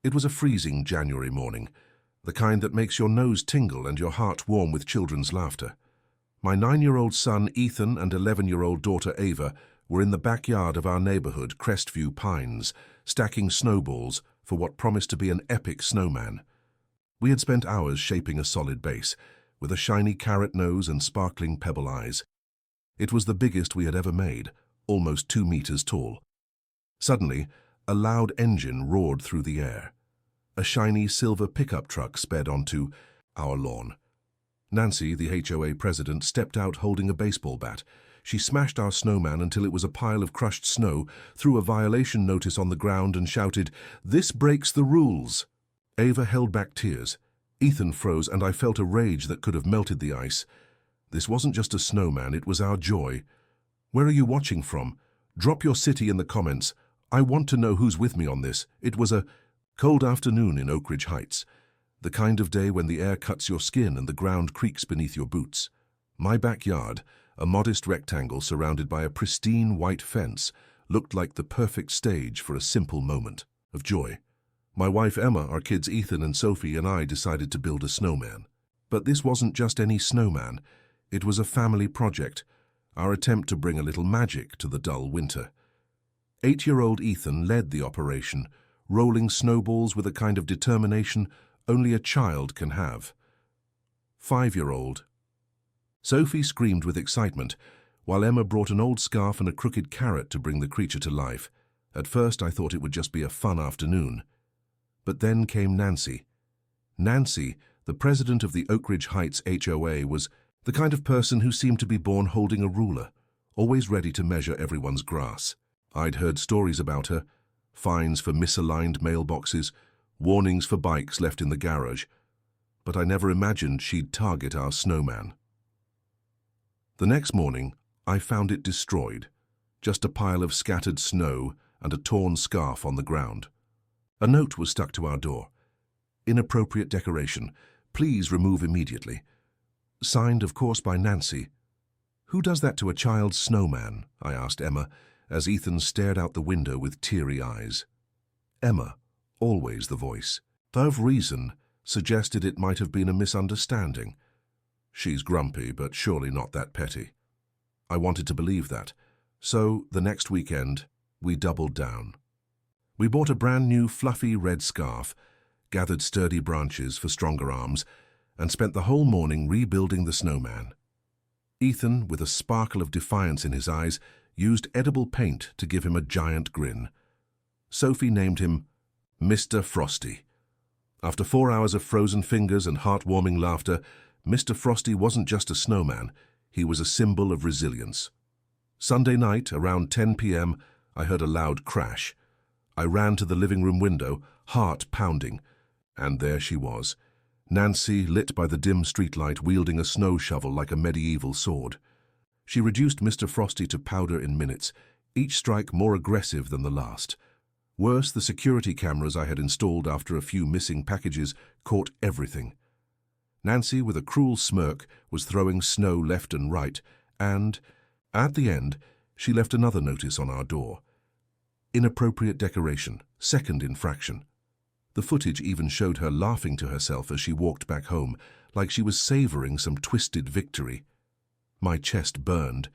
It was a freezing January morning, the kind that makes your nose tingle and your heart warm with children's laughter. My 9-year-old son Ethan and 11-year-old daughter Ava were in the backyard of our neighborhood, Crestview Pines, stacking snowballs for what promised to be an epic snowman. We had spent hours shaping a solid base, with a shiny carrot nose and sparkling pebble eyes. It was the biggest we had ever made, almost 2 meters tall. Suddenly, a loud engine roared through the air. A shiny silver pickup truck sped onto our lawn. Nancy, the HOA president, stepped out holding a baseball bat. She smashed our snowman until it was a pile of crushed snow, threw a violation notice on the ground and shouted, "This breaks the rules!" Ava held back tears. Ethan froze, and I felt a rage that could have melted the ice. This wasn't just a snowman, it was our joy. Where are you watching from? Drop your city in the comments. I want to know who's with me on this. It was a cold afternoon in Oak Ridge Heights, the kind of day when the air cuts your skin and the ground creaks beneath your boots. My backyard, a modest rectangle surrounded by a pristine white fence, looked like the perfect stage for a simple moment of joy. My wife Emma, our kids Ethan and Sophie, and I decided to build a snowman. But this wasn't just any snowman. It was a family project, our attempt to bring a little magic to the dull winter. 8-year-old Ethan led the operation, rolling snowballs with a kind of determination only a child can have. 5-year-old Sophie screamed with excitement, while Emma brought an old scarf and a crooked carrot to bring the creature to life. At first I thought it would just be a fun afternoon. But then came Nancy. Nancy, the president of the Oak Ridge Heights HOA, was the kind of person who seemed to be born holding a ruler, always ready to measure everyone's grass. I'd heard stories about her, fines for misaligned mailboxes, warnings for bikes left in the garage, but I never imagined she'd target our snowman. The next morning, I found it destroyed, just a pile of scattered snow and a torn scarf on the ground. A note was stuck to our door. "Inappropriate decoration. Please remove immediately." Signed, of course, by Nancy. "Who does that to a child's snowman?" I asked Emma, as Ethan stared out the window with teary eyes. Emma, always the voice, though of reason, suggested it might have been a misunderstanding. She's grumpy, but surely not that petty. I wanted to believe that, so the next weekend, we doubled down. We bought a brand new fluffy red scarf, gathered sturdy branches for stronger arms, and spent the whole morning rebuilding the snowman. Ethan, with a sparkle of defiance in his eyes, used edible paint to give him a giant grin. Sophie named him Mr. Frosty. After 4 hours of frozen fingers and heartwarming laughter, Mr. Frosty wasn't just a snowman, he was a symbol of resilience. Sunday night, around 10 p.m., I heard a loud crash. I ran to the living room window, heart pounding, and there she was, Nancy, lit by the dim streetlight, wielding a snow shovel like a medieval sword. She reduced Mr. Frosty to powder in minutes, each strike more aggressive than the last. Worse, the security cameras I had installed after a few missing packages caught everything. Nancy, with a cruel smirk, was throwing snow left and right, and, at the end, she left another notice on our door. "Inappropriate decoration, second infraction." The footage even showed her laughing to herself as she walked back home, like she was savoring some twisted victory. My chest burned.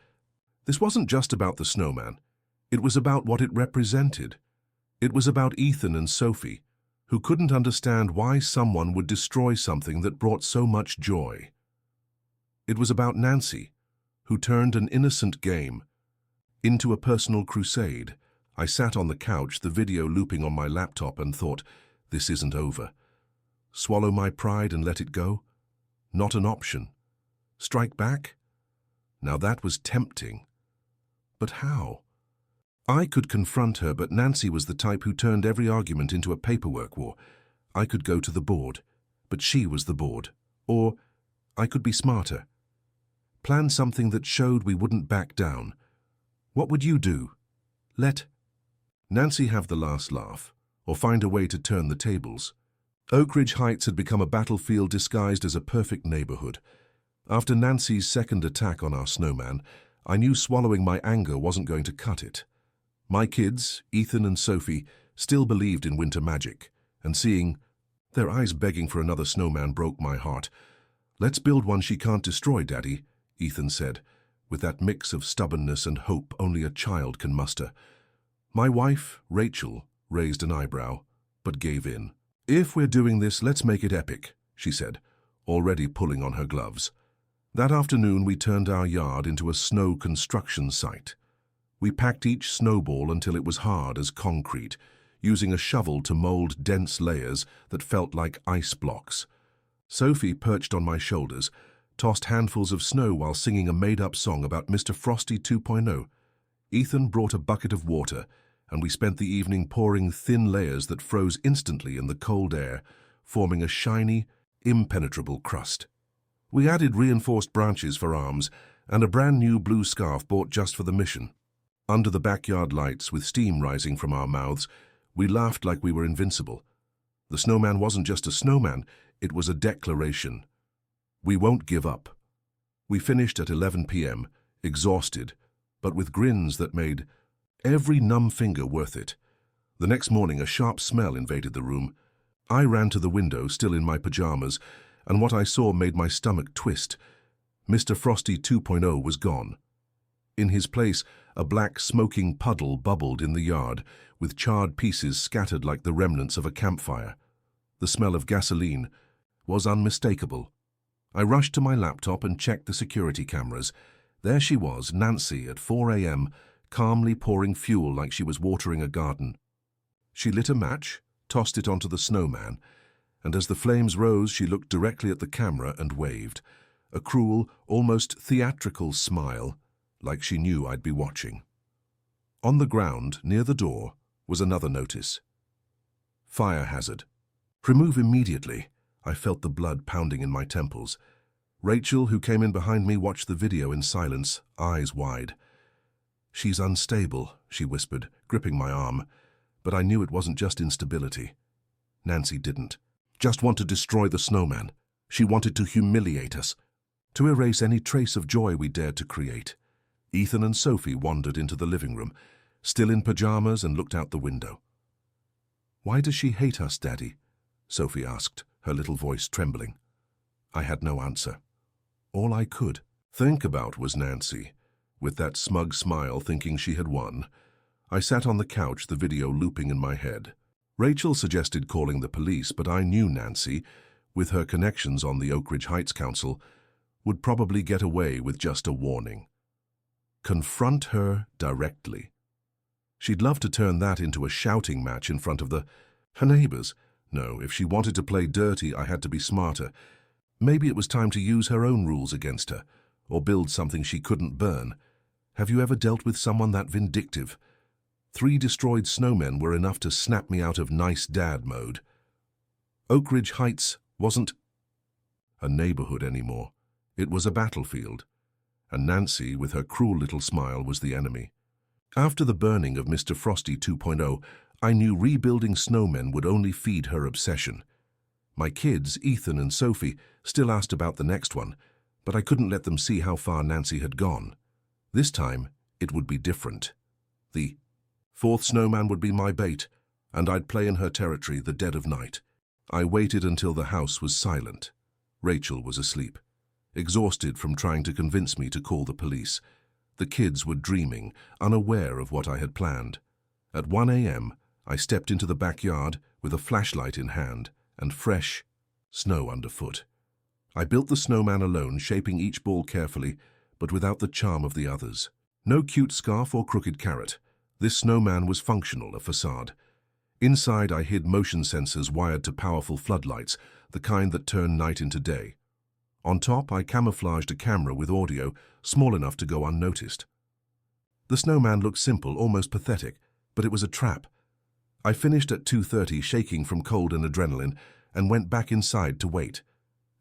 This wasn't just about the snowman. It was about what it represented. It was about Ethan and Sophie, who couldn't understand why someone would destroy something that brought so much joy. It was about Nancy, who turned an innocent game into a personal crusade. I sat on the couch, the video looping on my laptop, and thought, this isn't over. Swallow my pride and let it go? Not an option. Strike back? Now that was tempting. But how? I could confront her, but Nancy was the type who turned every argument into a paperwork war. I could go to the board, but she was the board. Or I could be smarter. Plan something that showed we wouldn't back down. What would you do? Let Nancy have the last laugh, or find a way to turn the tables. Oak Ridge Heights had become a battlefield disguised as a perfect neighborhood. After Nancy's second attack on our snowman, I knew swallowing my anger wasn't going to cut it. My kids, Ethan and Sophie, still believed in winter magic. and seeing their eyes begging for another snowman broke my heart. "Let's build one she can't destroy, Daddy," Ethan said, with that mix of stubbornness and hope only a child can muster. My wife, Rachel, raised an eyebrow, but gave in. "If we're doing this, let's make it epic," she said, already pulling on her gloves. That afternoon we turned our yard into a snow construction site. We packed each snowball until it was hard as concrete, using a shovel to mold dense layers that felt like ice blocks. Sophie, perched on my shoulders, tossed handfuls of snow while singing a made-up song about Mr. Frosty 2.0. Ethan brought a bucket of water, and we spent the evening pouring thin layers that froze instantly in the cold air, forming a shiny, impenetrable crust. We added reinforced branches for arms and a brand new blue scarf bought just for the mission. Under the backyard lights, with steam rising from our mouths, we laughed like we were invincible. The snowman wasn't just a snowman, it was a declaration. We won't give up. We finished at 11 p.m., exhausted, but with grins that made every numb finger worth it. The next morning, a sharp smell invaded the room. I ran to the window, still in my pajamas, and what I saw made my stomach twist. Mr. Frosty 2.0 was gone. In his place, a black smoking puddle bubbled in the yard, with charred pieces scattered like the remnants of a campfire. The smell of gasoline was unmistakable. I rushed to my laptop and checked the security cameras. There she was, Nancy, at 4 a.m., calmly pouring fuel like she was watering a garden. She lit a match, tossed it onto the snowman, and as the flames rose, she looked directly at the camera and waved, a cruel, almost theatrical smile, like she knew I'd be watching. On the ground, near the door, was another notice. Fire hazard. Remove immediately. I felt the blood pounding in my temples. Rachel, who came in behind me, watched the video in silence, eyes wide. "She's unstable," she whispered, gripping my arm, but I knew it wasn't just instability. Nancy didn't just want to destroy the snowman. She wanted to humiliate us, to erase any trace of joy we dared to create. Ethan and Sophie wandered into the living room, still in pajamas, and looked out the window. "Why does she hate us, Daddy?" Sophie asked, her little voice trembling. I had no answer. All I could think about was Nancy, with that smug smile, thinking she had won. I sat on the couch, the video looping in my head. Rachel suggested calling the police, but I knew Nancy, with her connections on the Oak Ridge Heights Council, would probably get away with just a warning. Confront her directly. She'd love to turn that into a shouting match in front of her neighbors. No, if she wanted to play dirty, I had to be smarter. Maybe it was time to use her own rules against her, or build something she couldn't burn. Have you ever dealt with someone that vindictive? 3 destroyed snowmen were enough to snap me out of nice dad mode. Oak Ridge Heights wasn't a neighborhood anymore. It was a battlefield, and Nancy, with her cruel little smile, was the enemy. After the burning of Mr. Frosty 2.0, I knew rebuilding snowmen would only feed her obsession. My kids, Ethan and Sophie, still asked about the next one, but I couldn't let them see how far Nancy had gone. This time, it would be different. The 4th snowman would be my bait, and I'd play in her territory the dead of night. I waited until the house was silent. Rachel was asleep, exhausted from trying to convince me to call the police. The kids were dreaming, unaware of what I had planned. At 1 a.m., I stepped into the backyard with a flashlight in hand and fresh snow underfoot. I built the snowman alone, shaping each ball carefully, but without the charm of the others. No cute scarf or crooked carrot. This snowman was functional, a facade. Inside, I hid motion sensors wired to powerful floodlights, the kind that turn night into day. On top, I camouflaged a camera with audio, small enough to go unnoticed. The snowman looked simple, almost pathetic, but it was a trap. I finished at 2:30, shaking from cold and adrenaline, and went back inside to wait.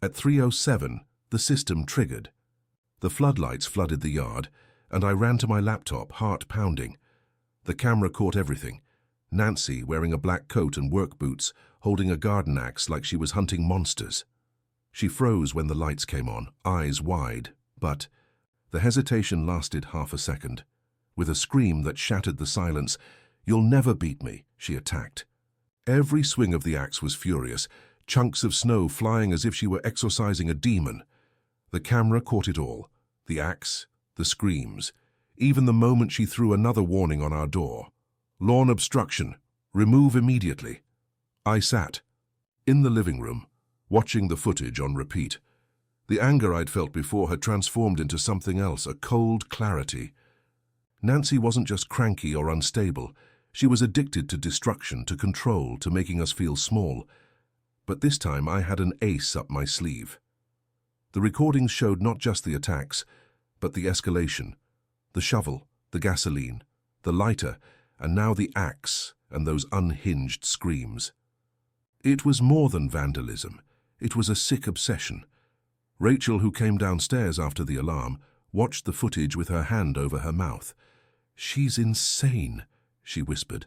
At 3:07, the system triggered. The floodlights flooded the yard, and I ran to my laptop, heart pounding. The camera caught everything. Nancy, wearing a black coat and work boots, holding a garden axe like she was hunting monsters. She froze when the lights came on, eyes wide, but the hesitation lasted half a second. With a scream that shattered the silence, "You'll never beat me," she attacked. Every swing of the axe was furious, chunks of snow flying as if she were exorcising a demon. The camera caught it all, the axe, the screams, even the moment she threw another warning on our door. Lawn obstruction, remove immediately. I sat, in the living room, watching the footage on repeat. The anger I'd felt before had transformed into something else, a cold clarity. Nancy wasn't just cranky or unstable. She was addicted to destruction, to control, to making us feel small. But this time I had an ace up my sleeve. The recordings showed not just the attacks, but the escalation. The shovel, the gasoline, the lighter, and now the axe and those unhinged screams. It was more than vandalism. It was a sick obsession. Rachel, who came downstairs after the alarm, watched the footage with her hand over her mouth. "She's insane," she whispered.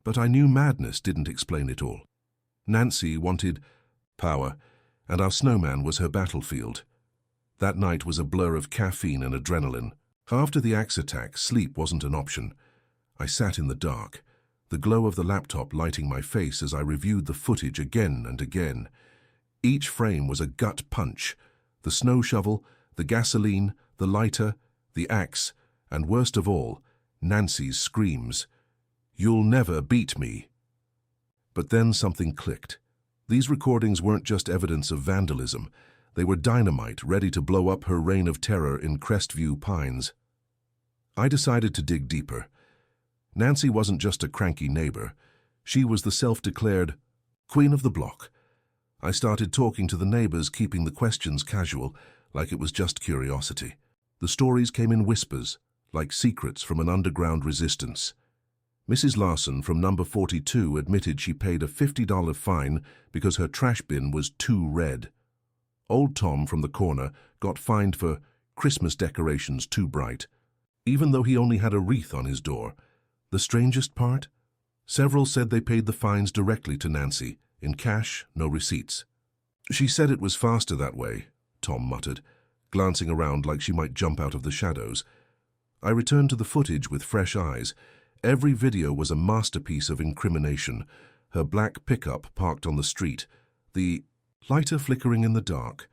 But I knew madness didn't explain it all. Nancy wanted power, and our snowman was her battlefield. That night was a blur of caffeine and adrenaline. After the axe attack, sleep wasn't an option. I sat in the dark, the glow of the laptop lighting my face as I reviewed the footage again and again. Each frame was a gut punch. The snow shovel, the gasoline, the lighter, the axe, and worst of all, Nancy's screams. "You'll never beat me." But then something clicked. These recordings weren't just evidence of vandalism. They were dynamite ready to blow up her reign of terror in Crestview Pines. I decided to dig deeper. Nancy wasn't just a cranky neighbor. She was the self-declared queen of the block. I started talking to the neighbors, keeping the questions casual, like it was just curiosity. The stories came in whispers, like secrets from an underground resistance. Mrs. Larson from number 42 admitted she paid a $50 fine because her trash bin was too red. Old Tom from the corner got fined for Christmas decorations too bright, even though he only had a wreath on his door. The strangest part? Several said they paid the fines directly to Nancy, in cash, no receipts. "She said it was faster that way," Tom muttered, glancing around like she might jump out of the shadows. I returned to the footage with fresh eyes. Every video was a masterpiece of incrimination. Her black pickup parked on the street, the lighter flickering in the dark,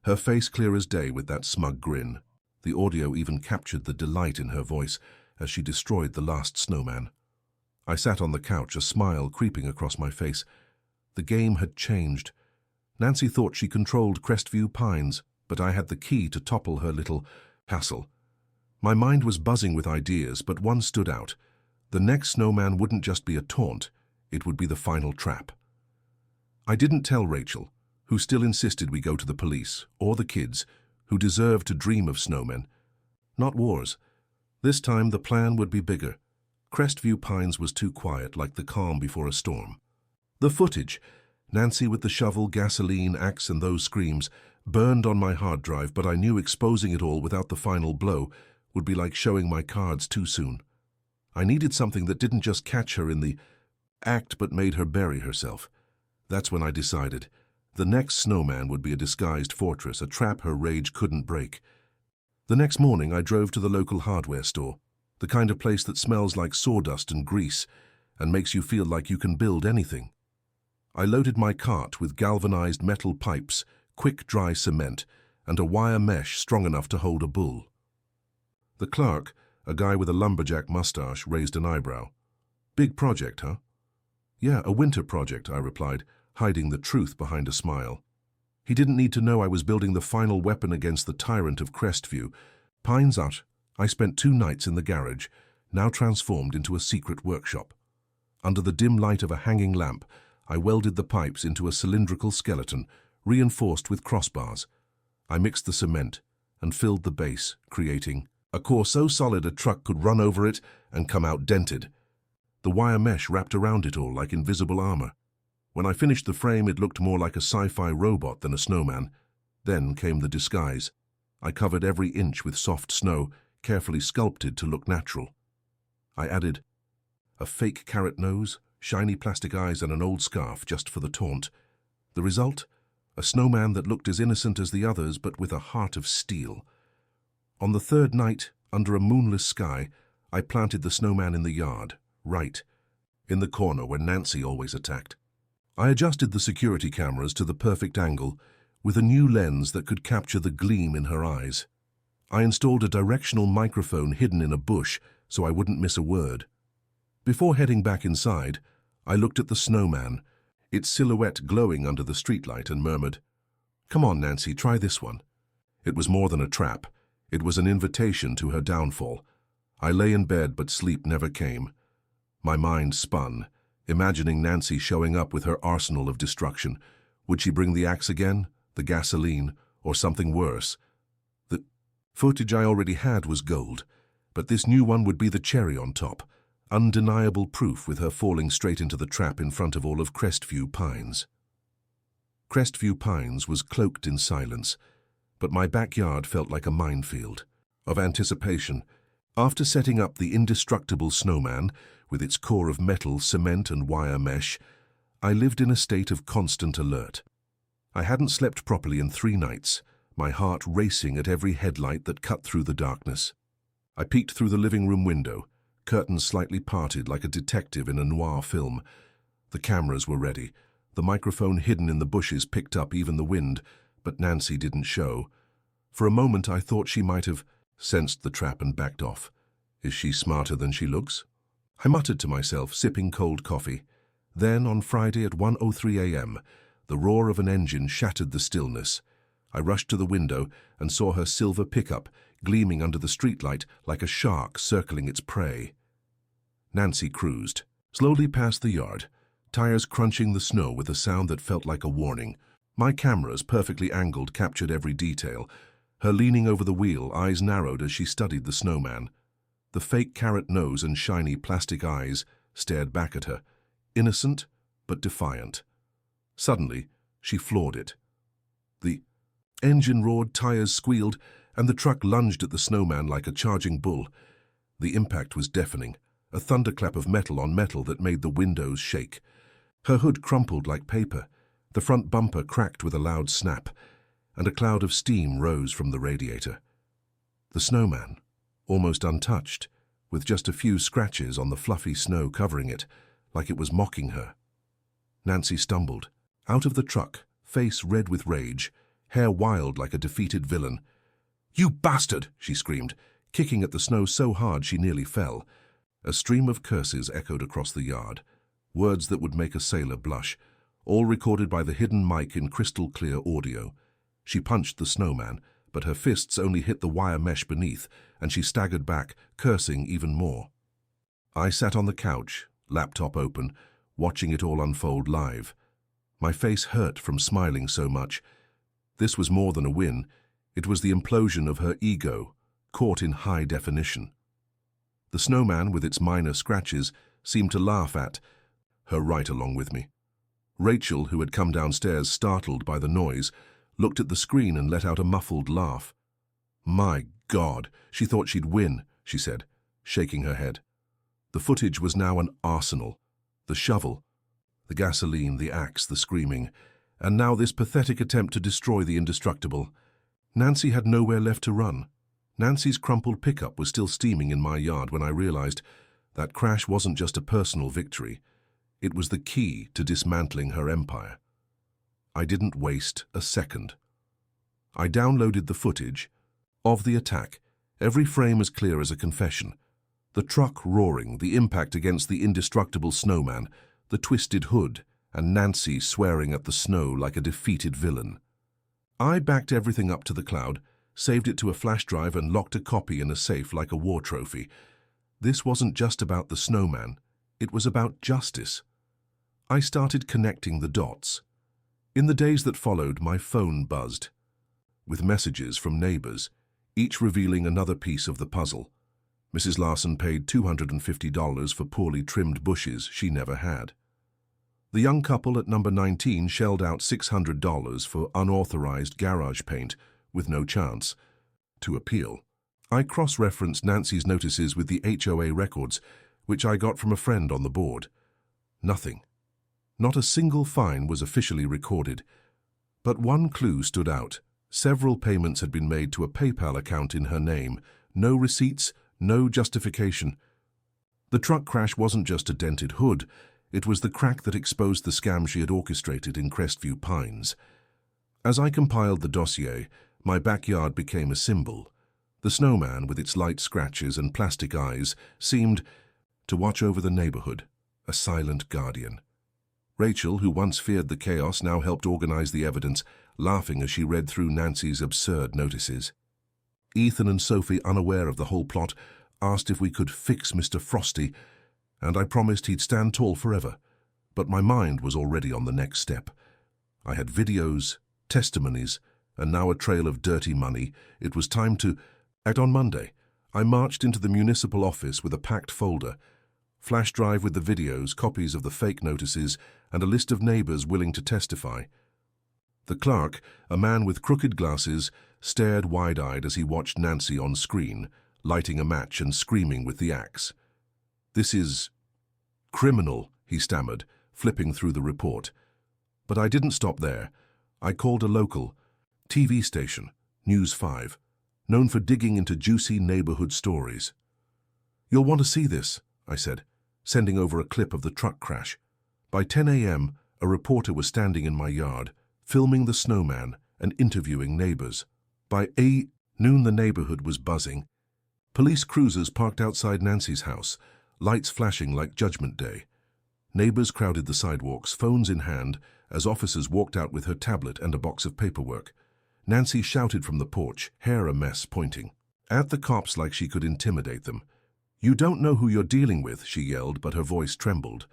her face clear as day with that smug grin. The audio even captured the delight in her voice as she destroyed the last snowman. I sat on the couch, a smile creeping across my face. The game had changed. Nancy thought she controlled Crestview Pines, but I had the key to topple her little castle. My mind was buzzing with ideas, but one stood out. The next snowman wouldn't just be a taunt, it would be the final trap. I didn't tell Rachel, who still insisted we go to the police, or the kids, who deserved to dream of snowmen. Not wars. This time the plan would be bigger. Crestview Pines was too quiet, like the calm before a storm. The footage, Nancy with the shovel, gasoline, axe, and those screams, burned on my hard drive, but I knew exposing it all without the final blow would be like showing my cards too soon. I needed something that didn't just catch her in the act but made her bury herself. That's when I decided. The next snowman would be a disguised fortress, a trap her rage couldn't break. The next morning I drove to the local hardware store, the kind of place that smells like sawdust and grease and makes you feel like you can build anything. I loaded my cart with galvanized metal pipes, quick dry cement, and a wire mesh strong enough to hold a bull. The clerk, a guy with a lumberjack mustache, raised an eyebrow. "Big project, huh?" "Yeah, a winter project," I replied, hiding the truth behind a smile. He didn't need to know I was building the final weapon against the tyrant of Crestview. Pines out, I spent 2 nights in the garage, now transformed into a secret workshop. Under the dim light of a hanging lamp, I welded the pipes into a cylindrical skeleton, reinforced with crossbars. I mixed the cement and filled the base, creating a core so solid a truck could run over it and come out dented. The wire mesh wrapped around it all like invisible armor. When I finished the frame, it looked more like a sci-fi robot than a snowman. Then came the disguise. I covered every inch with soft snow, carefully sculpted to look natural. I added a fake carrot nose, shiny plastic eyes, and an old scarf just for the taunt. The result? A snowman that looked as innocent as the others, but with a heart of steel. On the 3rd night, under a moonless sky, I planted the snowman in the yard, right, in the corner where Nancy always attacked. I adjusted the security cameras to the perfect angle with a new lens that could capture the gleam in her eyes. I installed a directional microphone hidden in a bush so I wouldn't miss a word. Before heading back inside, I looked at the snowman, its silhouette glowing under the streetlight, and murmured, "Come on, Nancy, try this one." It was more than a trap. It was an invitation to her downfall. I lay in bed, but sleep never came. My mind spun, imagining Nancy showing up with her arsenal of destruction. Would she bring the axe again, the gasoline, or something worse? The footage I already had was gold, but this new one would be the cherry on top, undeniable proof with her falling straight into the trap in front of all of Crestview Pines. Crestview Pines was cloaked in silence, but my backyard felt like a minefield of anticipation. After setting up the indestructible snowman, with its core of metal, cement, and wire mesh, I lived in a state of constant alert. I hadn't slept properly in 3 nights, my heart racing at every headlight that cut through the darkness. I peeked through the living room window, curtains slightly parted like a detective in a noir film. The cameras were ready. The microphone hidden in the bushes picked up even the wind, but Nancy didn't show. For a moment I thought she might have sensed the trap and backed off. Is she smarter than she looks? I muttered to myself, sipping cold coffee. Then, on Friday at 1:03 a.m., the roar of an engine shattered the stillness. I rushed to the window and saw her silver pickup gleaming under the streetlight like a shark circling its prey. Nancy cruised slowly past the yard, tires crunching the snow with a sound that felt like a warning. My cameras, perfectly angled, captured every detail. Her leaning over the wheel, eyes narrowed as she studied the snowman. The fake carrot nose and shiny plastic eyes stared back at her, innocent but defiant. Suddenly, she floored it. The engine roared, tires squealed, and the truck lunged at the snowman like a charging bull. The impact was deafening, a thunderclap of metal on metal that made the windows shake. Her hood crumpled like paper. The front bumper cracked with a loud snap, and a cloud of steam rose from the radiator. The snowman, almost untouched, with just a few scratches on the fluffy snow covering it, like it was mocking her. Nancy stumbled out of the truck, face red with rage, hair wild like a defeated villain. "You bastard!" she screamed, kicking at the snow so hard she nearly fell. A stream of curses echoed across the yard, words that would make a sailor blush, all recorded by the hidden mic in crystal-clear audio. She punched the snowman, but her fists only hit the wire mesh beneath, and she staggered back, cursing even more. I sat on the couch, laptop open, watching it all unfold live. My face hurt from smiling so much. This was more than a win. It was the implosion of her ego, caught in high definition. The snowman, with its minor scratches, seemed to laugh at her right along with me. Rachel, who had come downstairs startled by the noise, looked at the screen and let out a muffled laugh. "My God, she thought she'd win," she said, shaking her head. The footage was now an arsenal. The shovel, the gasoline, the axe, the screaming, and now this pathetic attempt to destroy the indestructible. Nancy had nowhere left to run. Nancy's crumpled pickup was still steaming in my yard when I realized that crash wasn't just a personal victory. It was the key to dismantling her empire. I didn't waste a second. I downloaded the footage of the attack, every frame as clear as a confession. The truck roaring, the impact against the indestructible snowman, the twisted hood, and Nancy swearing at the snow like a defeated villain. I backed everything up to the cloud, saved it to a flash drive, and locked a copy in a safe like a war trophy. This wasn't just about the snowman. It was about justice. I started connecting the dots. In the days that followed, my phone buzzed with messages from neighbors, each revealing another piece of the puzzle. Mrs. Larson paid $250 for poorly trimmed bushes she never had. The young couple at number 19 shelled out $600 for unauthorized garage paint with no chance to appeal. I cross-referenced Nancy's notices with the HOA records, which I got from a friend on the board. Nothing. Not a single fine was officially recorded. But one clue stood out. Several payments had been made to a PayPal account in her name. No receipts, no justification. The truck crash wasn't just a dented hood, it was the crack that exposed the scam she had orchestrated in Crestview Pines. As I compiled the dossier, my backyard became a symbol. The snowman, with its light scratches and plastic eyes, seemed to watch over the neighborhood, a silent guardian. Rachel, who once feared the chaos, now helped organize the evidence, laughing as she read through Nancy's absurd notices. Ethan and Sophie, unaware of the whole plot, asked if we could fix Mr. Frosty, and I promised he'd stand tall forever. But my mind was already on the next step. I had videos, testimonies, and now a trail of dirty money. It was time to act. On Monday, I marched into the municipal office with a packed folder, flash drive with the videos, copies of the fake notices, and a list of neighbors willing to testify. The clerk, a man with crooked glasses, stared wide-eyed as he watched Nancy on screen, lighting a match and screaming with the axe. "This is criminal," he stammered, flipping through the report. But I didn't stop there. I called a local TV station, News 5, known for digging into juicy neighborhood stories. "You'll want to see this," I said, sending over a clip of the truck crash. By 10 a.m., a reporter was standing in my yard, filming the snowman and interviewing neighbors. By noon, the neighborhood was buzzing. Police cruisers parked outside Nancy's house, lights flashing like Judgment Day. Neighbors crowded the sidewalks, phones in hand, as officers walked out with her tablet and a box of paperwork. Nancy shouted from the porch, hair a mess, pointing at the cops like she could intimidate them. "You don't know who you're dealing with," she yelled, but her voice trembled.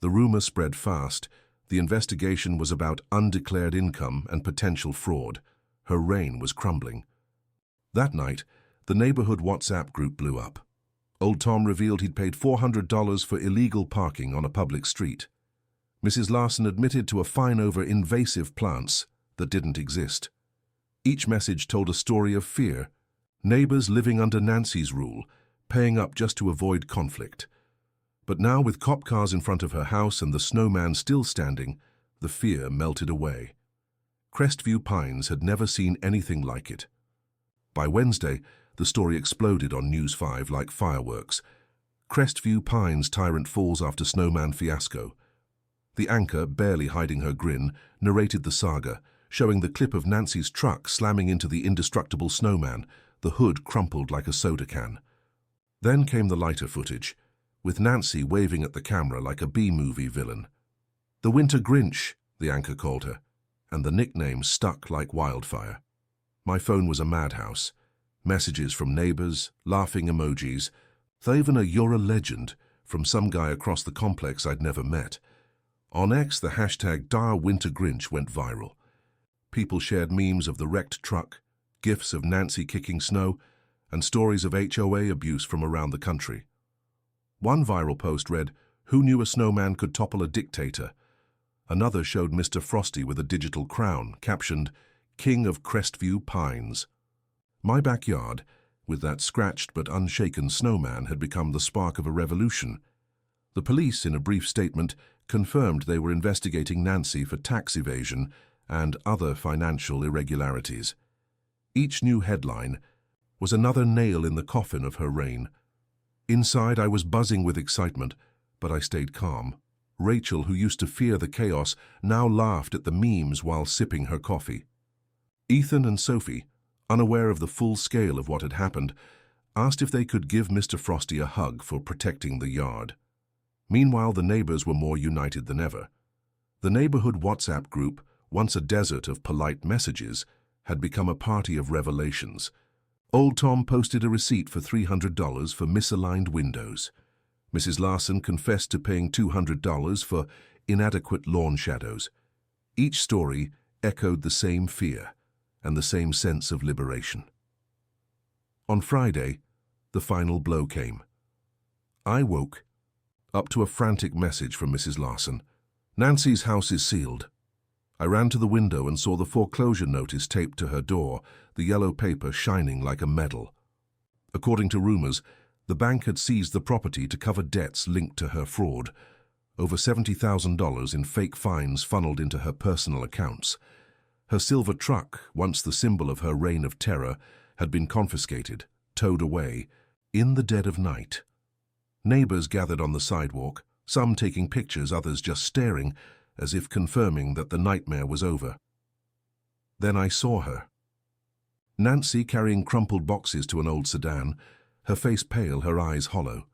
The rumor spread fast. The investigation was about undeclared income and potential fraud. Her reign was crumbling. That night, the neighborhood WhatsApp group blew up. Old Tom revealed he'd paid $400 for illegal parking on a public street. Mrs. Larson admitted to a fine over invasive plants that didn't exist. Each message told a story of fear. Neighbors living under Nancy's rule, paying up just to avoid conflict. But now, with cop cars in front of her house and the snowman still standing, the fear melted away. Crestview Pines had never seen anything like it. By Wednesday, the story exploded on News 5 like fireworks. Crestview Pines tyrant falls after snowman fiasco. The anchor, barely hiding her grin, narrated the saga, showing the clip of Nancy's truck slamming into the indestructible snowman, the hood crumpled like a soda can. Then came the lighter footage, with Nancy waving at the camera like a B-movie villain. "The Winter Grinch," the anchor called her, and the nickname stuck like wildfire. My phone was a madhouse. Messages from neighbors, laughing emojis, even a "you're a legend" from some guy across the complex I'd never met. On X, the hashtag #DarWinterGrinch went viral. People shared memes of the wrecked truck, gifs of Nancy kicking snow, and stories of HOA abuse from around the country. One viral post read, "Who knew a snowman could topple a dictator?" Another showed Mr. Frosty with a digital crown, captioned, "King of Crestview Pines." My backyard, with that scratched but unshaken snowman, had become the spark of a revolution. The police, in a brief statement, confirmed they were investigating Nancy for tax evasion and other financial irregularities. Each new headline was another nail in the coffin of her reign. Inside, I was buzzing with excitement, but I stayed calm. Rachel, who used to fear the chaos, now laughed at the memes while sipping her coffee. Ethan and Sophie, unaware of the full scale of what had happened, asked if they could give Mr. Frosty a hug for protecting the yard. Meanwhile, the neighbors were more united than ever. The neighborhood WhatsApp group, once a desert of polite messages, had become a party of revelations. Old Tom posted a receipt for $300 for misaligned windows. Mrs. Larson confessed to paying $200 for inadequate lawn shadows. Each story echoed the same fear and the same sense of liberation. On Friday, the final blow came. I woke up to a frantic message from Mrs. Larson. "Nancy's house is sealed." I ran to the window and saw the foreclosure notice taped to her door, the yellow paper shining like a medal. According to rumors, the bank had seized the property to cover debts linked to her fraud. Over $70,000 in fake fines funneled into her personal accounts. Her silver truck, once the symbol of her reign of terror, had been confiscated, towed away, in the dead of night. Neighbors gathered on the sidewalk, some taking pictures, others just staring, as if confirming that the nightmare was over. Then I saw her. Nancy carrying crumpled boxes to an old sedan, her face pale, her eyes hollow.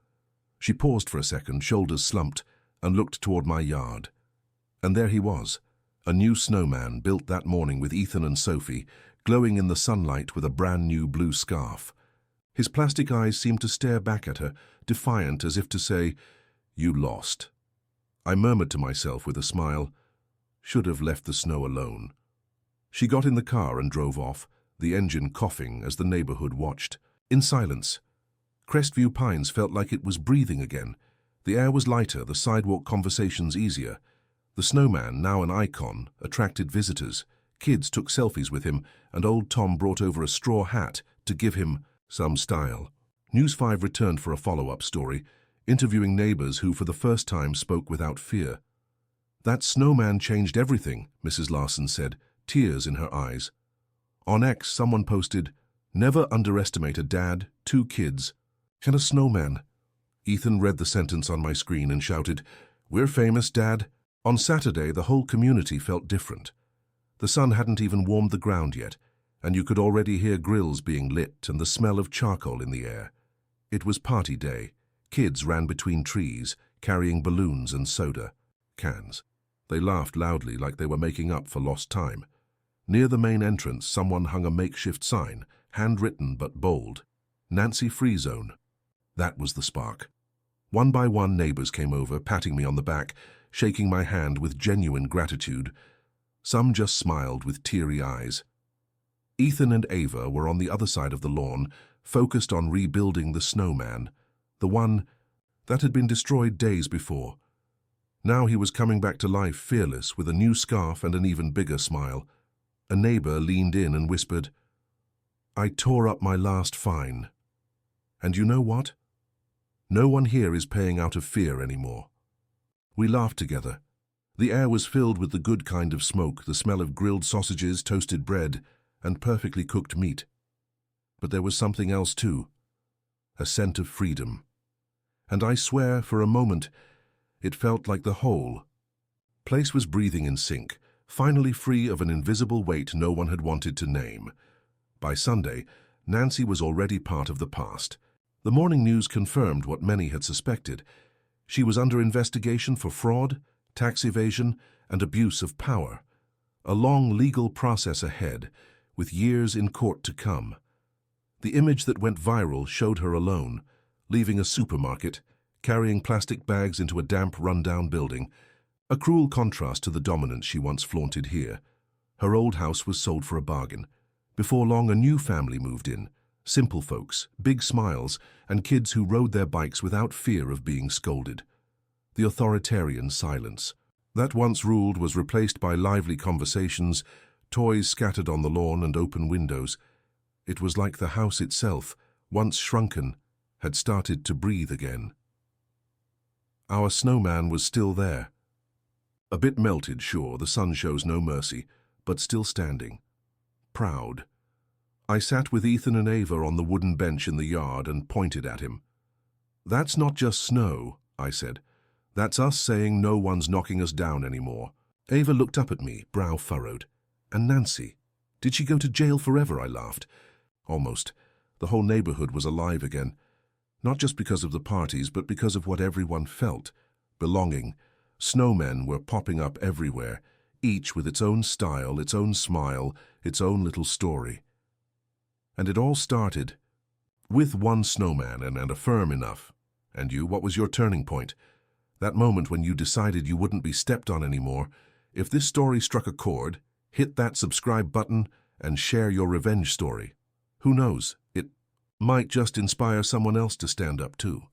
She paused for a second, shoulders slumped, and looked toward my yard. And there he was, a new snowman built that morning with Ethan and Sophie, glowing in the sunlight with a brand new blue scarf. His plastic eyes seemed to stare back at her, defiant, as if to say, "You lost." I murmured to myself with a smile, "Should have left the snow alone." She got in the car and drove off, the engine coughing as the neighborhood watched. In silence, Crestview Pines felt like it was breathing again. The air was lighter, the sidewalk conversations easier. The snowman, now an icon, attracted visitors. Kids took selfies with him, and old Tom brought over a straw hat to give him some style. News 5 returned for a follow-up story, interviewing neighbors who for the first time spoke without fear. "That snowman changed everything," Mrs. Larson said, tears in her eyes. On X, someone posted, "Never underestimate a dad, 2 kids, and a snowman." Ethan read the sentence on my screen and shouted, "We're famous, Dad." On Saturday, the whole community felt different. The sun hadn't even warmed the ground yet, and you could already hear grills being lit and the smell of charcoal in the air. It was party day. Kids ran between trees, carrying balloons and soda cans. They laughed loudly like they were making up for lost time. Near the main entrance, someone hung a makeshift sign, handwritten but bold, "Nancy Free Zone." That was the spark. One by one, neighbors came over, patting me on the back, shaking my hand with genuine gratitude. Some just smiled with teary eyes. Ethan and Ava were on the other side of the lawn, focused on rebuilding the snowman, the one that had been destroyed days before. Now he was coming back to life, fearless, with a new scarf and an even bigger smile. A neighbor leaned in and whispered, "I tore up my last fine. And you know what? No one here is paying out of fear anymore." We laughed together. The air was filled with the good kind of smoke, the smell of grilled sausages, toasted bread, and perfectly cooked meat. But there was something else too, a scent of freedom. And I swear, for a moment, it felt like the whole place was breathing in sync, finally free of an invisible weight no one had wanted to name. By Sunday, Nancy was already part of the past. The morning news confirmed what many had suspected. She was under investigation for fraud, tax evasion, and abuse of power. A long legal process ahead, with years in court to come. The image that went viral showed her alone, leaving a supermarket, carrying plastic bags into a damp, run-down building, a cruel contrast to the dominance she once flaunted here. Her old house was sold for a bargain. Before long, a new family moved in. Simple folks, big smiles, and kids who rode their bikes without fear of being scolded. The authoritarian silence that once ruled was replaced by lively conversations, toys scattered on the lawn and open windows. It was like the house itself, once shrunken, had started to breathe again. Our snowman was still there. A bit melted, sure, the sun shows no mercy, but still standing. Proud. I sat with Ethan and Ava on the wooden bench in the yard and pointed at him. "That's not just snow," I said. "That's us saying no one's knocking us down anymore." Ava looked up at me, brow furrowed. "And Nancy? Did she go to jail forever?" I laughed. Almost. The whole neighborhood was alive again. Not just because of the parties, but because of what everyone felt. Belonging. Snowmen were popping up everywhere, each with its own style, its own smile, its own little story. And it all started with one snowman and a firm enough. And you, what was your turning point? That moment when you decided you wouldn't be stepped on anymore. If this story struck a chord, hit that subscribe button and share your revenge story. Who knows, it might just inspire someone else to stand up too.